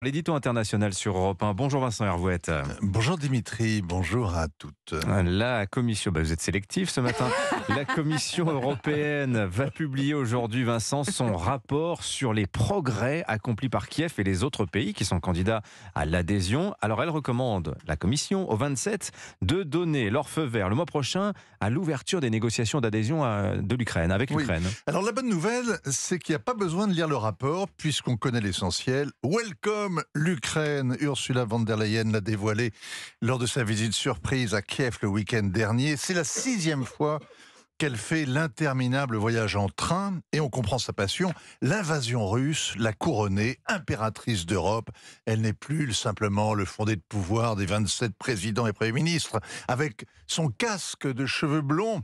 L'édito international sur Europe 1. Bonjour Vincent Hervouette. Bonjour Dimitri, bonjour à toutes. La commission, vous êtes sélectif ce matin. La Commission européenne va publier aujourd'hui, Vincent, son rapport sur les progrès accomplis par Kiev et les autres pays qui sont candidats à l'adhésion. Alors elle recommande, la Commission, aux 27, de donner leur feu vert le mois prochain à l'ouverture des négociations d'adhésion de l'Ukraine, avec l'Ukraine. Alors la bonne nouvelle, c'est qu'il n'y a pas besoin de lire le rapport puisqu'on connaît l'essentiel. Welcome l'Ukraine. Ursula von der Leyen l'a dévoilé lors de sa visite surprise à Kiev le week-end dernier. C'est la 6e fois qu'elle fait l'interminable voyage en train, et on comprend sa passion. L'invasion russe l'a couronnée impératrice d'Europe. Elle n'est plus simplement le fondé de pouvoir des 27 présidents et premiers ministres. Avec son casque de cheveux blonds,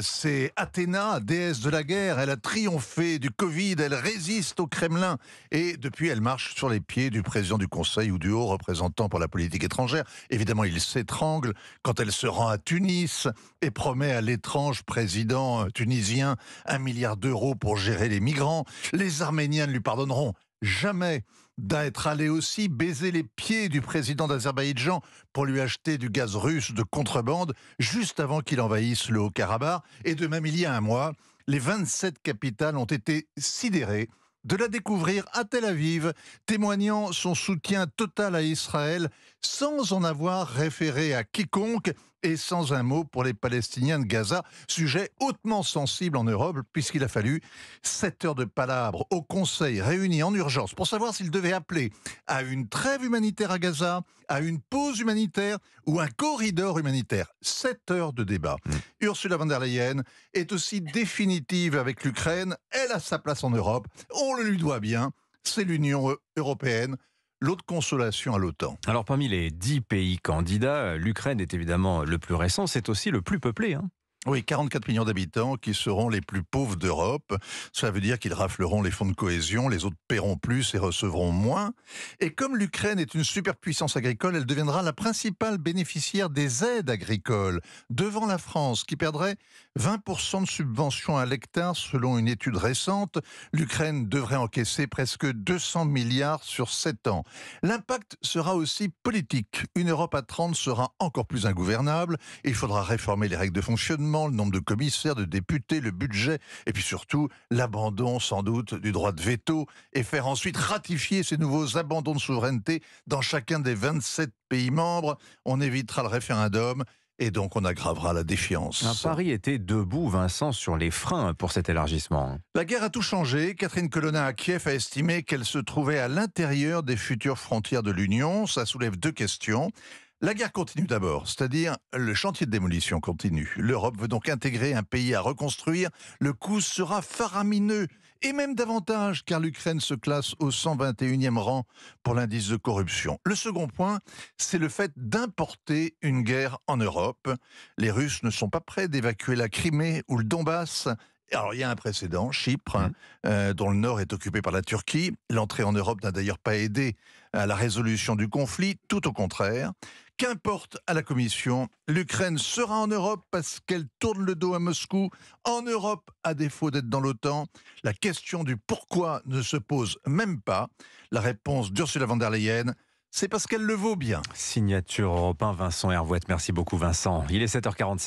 c'est Athéna, déesse de la guerre. Elle a triomphé du Covid, elle résiste au Kremlin. Et depuis, elle marche sur les pieds du président du Conseil ou du haut représentant pour la politique étrangère. Évidemment, il s'étrangle quand elle se rend à Tunis et promet à l'étrange président tunisien 1 milliard d'euros pour gérer les migrants. Les Arméniens ne lui pardonneront jamais d'être allé aussi baiser les pieds du président d'Azerbaïdjan pour lui acheter du gaz russe de contrebande juste avant qu'il envahisse le Haut-Karabakh. Et de même, il y a un mois, les 27 capitales ont été sidérées de la découvrir à Tel Aviv, témoignant son soutien total à Israël sans en avoir référé à quiconque et sans un mot pour les Palestiniens de Gaza, sujet hautement sensible en Europe puisqu'il a fallu 7 heures de palabres au Conseil réuni en urgence pour savoir s'il devait appeler à une trêve humanitaire à Gaza, à une pause humanitaire ou un corridor humanitaire. 7 heures de débat. Ursula von der Leyen est aussi définitive avec l'Ukraine. Elle a sa place en Europe. On le lui doit bien. C'est l'Union européenne. L'autre consolation à l'OTAN. Alors parmi les 10 pays candidats, l'Ukraine est évidemment le plus récent, c'est aussi le plus peuplé. Oui, 44 millions d'habitants qui seront les plus pauvres d'Europe. Ça veut dire qu'ils rafleront les fonds de cohésion, les autres paieront plus et recevront moins. Et comme l'Ukraine est une superpuissance agricole, elle deviendra la principale bénéficiaire des aides agricoles, devant la France, qui perdrait 20% de subventions à l'hectare selon une étude récente. L'Ukraine devrait encaisser presque 200 milliards sur 7 ans. L'impact sera aussi politique. Une Europe à 30 sera encore plus ingouvernable. Il faudra réformer les règles de fonctionnement, le nombre de commissaires, de députés, le budget, et puis surtout l'abandon sans doute du droit de veto, et faire ensuite ratifier ces nouveaux abandons de souveraineté dans chacun des 27 pays membres. On évitera le référendum, et donc on aggravera la défiance. Paris était debout, Vincent, sur les freins pour cet élargissement. La guerre a tout changé. Catherine Colonna à Kiev a estimé qu'elle se trouvait à l'intérieur des futures frontières de l'Union. Ça soulève 2 questions. La guerre continue d'abord, c'est-à-dire le chantier de démolition continue. L'Europe veut donc intégrer un pays à reconstruire. Le coût sera faramineux, et même davantage, car l'Ukraine se classe au 121e rang pour l'indice de corruption. Le second point, c'est le fait d'importer une guerre en Europe. Les Russes ne sont pas prêts d'évacuer la Crimée ou le Donbass. Alors, il y a un précédent, Chypre, dont le nord est occupé par la Turquie. L'entrée en Europe n'a d'ailleurs pas aidé à la résolution du conflit, tout au contraire. Qu'importe à la Commission, l'Ukraine sera en Europe parce qu'elle tourne le dos à Moscou. En Europe, à défaut d'être dans l'OTAN, la question du pourquoi ne se pose même pas. La réponse d'Ursula von der Leyen, c'est parce qu'elle le vaut bien. Signature Europe 1, Vincent Hervouette. Merci beaucoup Vincent. Il est 7h47.